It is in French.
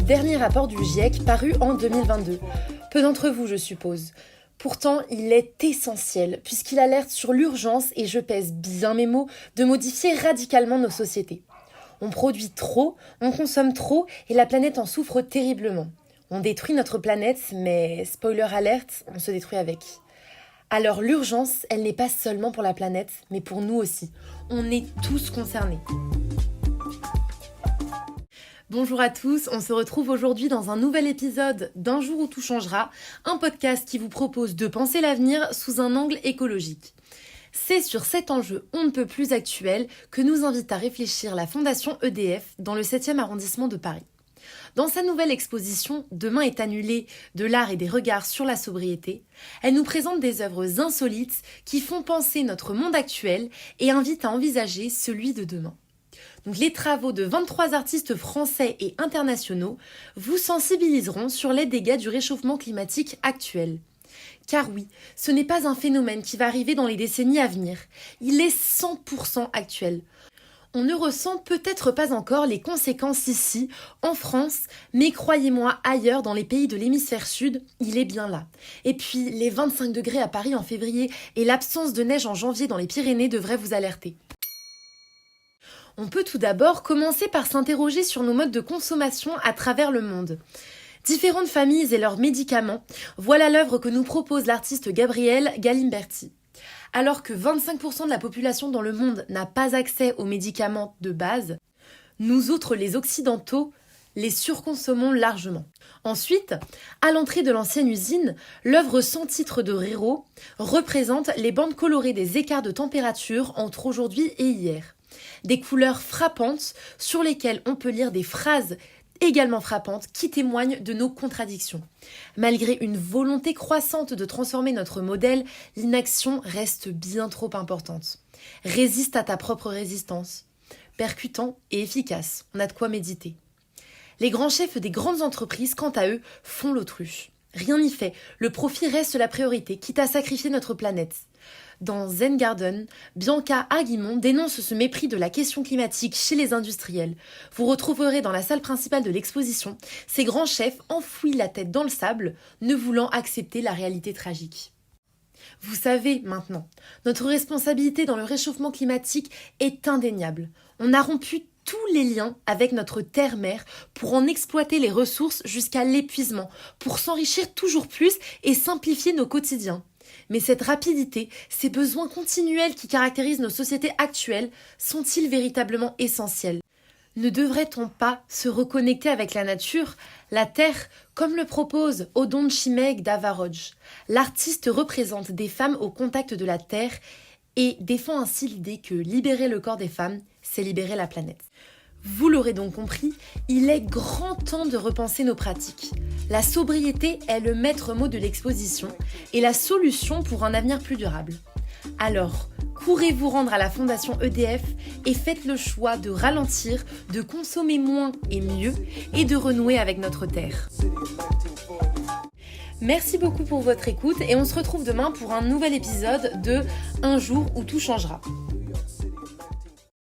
dernier rapport du GIEC paru en 2022. Peu d'entre vous, je suppose. Pourtant, il est essentiel, puisqu'il alerte sur l'urgence, et je pèse bien mes mots, de modifier radicalement nos sociétés. On produit trop, on consomme trop, et la planète en souffre terriblement. On détruit notre planète, mais spoiler alerte, on se détruit avec. Alors l'urgence, elle n'est pas seulement pour la planète, mais pour nous aussi. On est tous concernés. Bonjour à tous, on se retrouve aujourd'hui dans un nouvel épisode d'Un jour où tout changera, un podcast qui vous propose de penser l'avenir sous un angle écologique. C'est sur cet enjeu on ne peut plus actuel que nous invite à réfléchir la Fondation EDF dans le 7e arrondissement de Paris. Dans sa nouvelle exposition « Demain est annulé, de l'art et des regards sur la sobriété », elle nous présente des œuvres insolites qui font penser notre monde actuel et invitent à envisager celui de demain. Donc, les travaux de 23 artistes français et internationaux vous sensibiliseront sur les dégâts du réchauffement climatique actuel. Car oui, ce n'est pas un phénomène qui va arriver dans les décennies à venir. Il est 100% actuel. On ne ressent peut-être pas encore les conséquences ici, en France, mais croyez-moi, ailleurs, dans les pays de l'hémisphère sud, il est bien là. Et puis, les 25 degrés à Paris en février et l'absence de neige en janvier dans les Pyrénées devraient vous alerter. On peut tout d'abord commencer par s'interroger sur nos modes de consommation à travers le monde. Différentes familles et leurs médicaments, voilà l'œuvre que nous propose l'artiste Gabriele Galimberti. Alors que 25% de la population dans le monde n'a pas accès aux médicaments de base, nous autres les occidentaux les surconsommons largement. Ensuite, à l'entrée de l'ancienne usine, l'œuvre sans titre de Rero représente les bandes colorées des écarts de température entre aujourd'hui et hier. Des couleurs frappantes sur lesquelles on peut lire des phrases également frappantes qui témoignent de nos contradictions. Malgré une volonté croissante de transformer notre modèle, l'inaction reste bien trop importante. Résiste à ta propre résistance. Percutant et efficace, on a de quoi méditer. Les grands chefs des grandes entreprises, quant à eux, font l'autruche. Rien n'y fait, le profit reste la priorité, quitte à sacrifier notre planète. Dans Zen Garden, Bianca Aguimont dénonce ce mépris de la question climatique chez les industriels. Vous retrouverez dans la salle principale de l'exposition ces grands chefs enfouis la tête dans le sable, ne voulant accepter la réalité tragique. Vous savez maintenant, notre responsabilité dans le réchauffement climatique est indéniable. On a rompu tous les liens avec notre terre-mère pour en exploiter les ressources jusqu'à l'épuisement, pour s'enrichir toujours plus et simplifier nos quotidiens. Mais cette rapidité, ces besoins continuels qui caractérisent nos sociétés actuelles, sont-ils véritablement essentiels ? Ne devrait-on pas se reconnecter avec la nature, la terre, comme le propose Odon Chimègue d'Avaroj ? L'artiste représente des femmes au contact de la terre et défend ainsi l'idée que libérer le corps des femmes, c'est libérer la planète. Vous l'aurez donc compris, il est grand temps de repenser nos pratiques. La sobriété est le maître mot de l'exposition et la solution pour un avenir plus durable. Alors, courez vous rendre à la Fondation EDF et faites le choix de ralentir, de consommer moins et mieux et de renouer avec notre terre. Merci beaucoup pour votre écoute et on se retrouve demain pour un nouvel épisode de Un jour où tout changera.